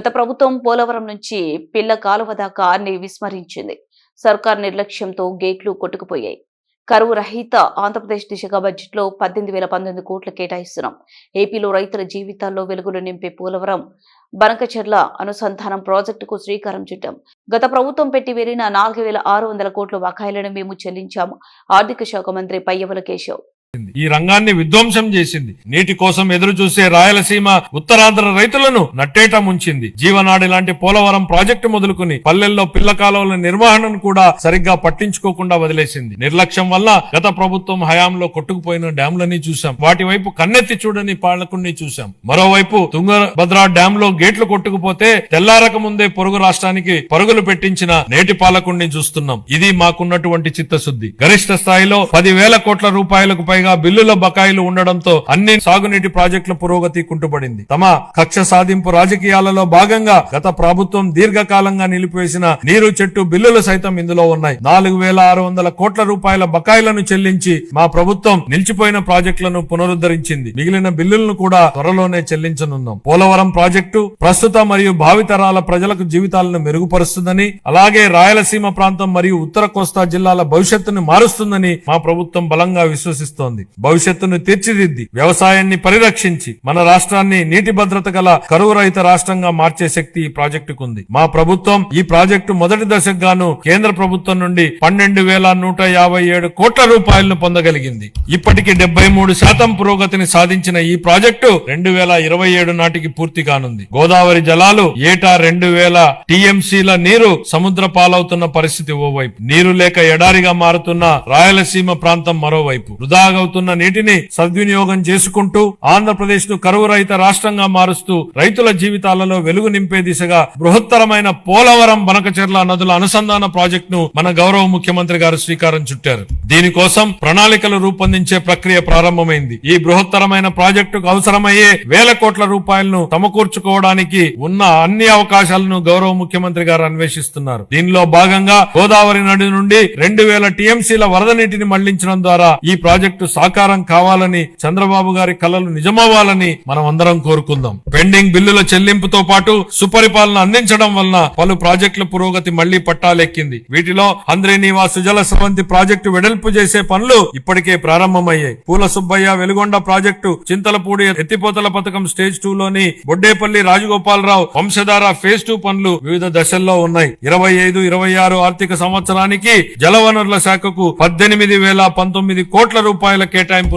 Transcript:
గత ప్రభుత్వం పోలవరం నుంచి పిల్ల కాలువ దాకా విస్మరించింది. సర్కార్ నిర్లక్ష్యంతో గేట్లు కొట్టుకుపోయాయి. కరువు రహిత ఆంధ్రప్రదేశ్ దిశగా బడ్జెట్లో 18,019 కోట్లు కేటాయిస్తున్నాం. ఏపీలో రైతుల జీవితాల్లో వెలుగులు నింపే పోలవరం బనకచెర్ల అనుసంధానం ప్రాజెక్టుకు శ్రీకారం చుట్టాం. గత ప్రభుత్వం పెట్టి వెళ్లిన 4,600 కోట్ల బకాయిలను మేము చెల్లించాము. ఆర్థిక శాఖ మంత్రి పయ్యవుల కేశవ్ ఈ రంగాన్ని విధ్వంసం చేసింది. నీటి కోసం ఎదురు చూసే రాయలసీమ ఉత్తరాంధ్ర రైతులను నట్టేట ముంచింది. జీవనాడి లాంటి పోలవరం ప్రాజెక్టు మొదలుకుని పల్లెల్లో పిల్ల కాలువల నిర్వహణను కూడా సరిగ్గా పట్టించుకోకుండా వదిలేసింది. నిర్లక్ష్యం వల్ల గత ప్రభుత్వం హయాంలో కొట్టుకుపోయిన డ్యాంలని చూశాం. వాటి వైపు కన్నెత్తి చూడని పాలకుల్ని చూశాం. మరోవైపు తుంగభద్ర డ్యాం లో గేట్లు కొట్టుకుపోతే తెల్లారక ముందే పొరుగు రాష్ట్రానికి పరుగులు పెట్టించిన నేటి పాలకుణ్ణి చూస్తున్నాం. ఇది మాకున్నటువంటి చిత్తశుద్ధి. గరిష్ట స్థాయిలో 10,000 కోట్ల రూపాయలకు పైగా బిల్లుల బకాయిలు ఉండడంతో అన్ని సాగునీటి ప్రాజెక్టుల పురోగతి కుంటుపడింది. తమ కక్ష సాధింపు రాజకీయాలలో భాగంగా గత ప్రభుత్వం దీర్ఘకాలంగా నిలిపివేసిన నీరు చెట్టు బిల్లులు సైతం ఇందులో ఉన్నాయి. 4,600 కోట్ల రూపాయల బకాయిలను చెల్లించి మా ప్రభుత్వం నిలిచిపోయిన ప్రాజెక్టులను పునరుద్ధరించింది. మిగిలిన బిల్లులను కూడా త్వరలోనే చెల్లించనున్నాం. పోలవరం ప్రాజెక్టు ప్రస్తుత మరియు భావితరాల ప్రజలకు జీవితాలను మెరుగుపరుస్తుందని, అలాగే రాయలసీమ ప్రాంతం మరియు ఉత్తర కోస్తా జిల్లాల భవిష్యత్తును మారుస్తుందని మా ప్రభుత్వం బలంగా విశ్వసిస్తోంది. భవిష్యత్తును తీర్చిదిద్ది వ్యవసాయాన్ని పరిరక్షించి మన రాష్ట్రాన్ని నీటి భద్రత గల కరువు రహిత రాష్ట్రంగా మార్చే శక్తి ఈ ప్రాజెక్టుకుంది. మా ప్రభుత్వం ఈ ప్రాజెక్టు మొదటి దశకు గాను కేంద్ర ప్రభుత్వం నుండి 12,157 కోట్ల రూపాయలను పొందగలిగింది. ఇప్పటికి 73% పురోగతిని సాధించిన ఈ ప్రాజెక్టు 2027 నాటికి పూర్తి కానుంది. గోదావరి జలాలు ఏటా 2,000 టీఎంసీల నీరు సముద్ర పాలవుతున్న పరిస్థితి ఓవైపు, నీరు లేక ఎడారిగా మారుతున్న రాయలసీమ ప్రాంతం మరోవైపు. వృధాగా అవుతున్న నీటిని సద్వినియోగం చేసుకుంటూ ఆంధ్రప్రదేశ్ ను కరువు రహిత రాష్ట్రంగా మారుస్తూ రైతుల జీవితాలలో వెలుగు నింపే దిశగా బృహత్తరమైన పోలవరం బనకచెర్ల నదుల అనుసంధాన ప్రాజెక్ట్ ను మన గౌరవ ముఖ్యమంత్రి గారు శ్రీకారం చుట్టారు. దీనికోసం ప్రణాళికలు రూపొందించే ప్రక్రియ ప్రారంభమైంది. ఈ బృహత్తరమైన ప్రాజెక్టుకు అవసరమయ్యే 1,000 కోట్ల రూపాయలను సమకూర్చుకోవడానికి ఉన్న అన్ని అవకాశాలను గౌరవ ముఖ్యమంత్రి గారు అన్వేషిస్తున్నారు. దీనిలో భాగంగా గోదావరి నది నుండి 2,000 టీఎంసీల వరద నీటిని మళ్లించడం ద్వారా ఈ ప్రాజెక్టు సాకారం కావాలని, చంద్రబాబు గారి కలలు నిజమవ్వాలని మనం అందరం కోరుకుందాం. పెండింగ్ బిల్లుల చెల్లింపుతో పాటు సుపరిపాలన అందించడం వలన పలు ప్రాజెక్టుల పురోగతి మళ్లీ పట్టాలెక్కింది. వీటిలో హంద్రీ నీవా సుజల స్రవంతి ప్రాజెక్టు వెడల్పు చేసే పనులు ఇప్పటికే ప్రారంభమయ్యాయి. పూల సుబ్బయ్య వెలుగొండ ప్రాజెక్టు, చింతలపూడి ఎత్తిపోతల పథకం స్టేజ్ 2 లోని బొడ్డేపల్లి రాజగోపాలరావు వంశధార ఫేజ్ 2 పనులు వివిధ దశల్లో ఉన్నాయి. 25-26 ఆర్థిక సంవత్సరానికి జలవనరుల శాఖకు 18,019 కోట్ల రూపాయల కేటాయింపు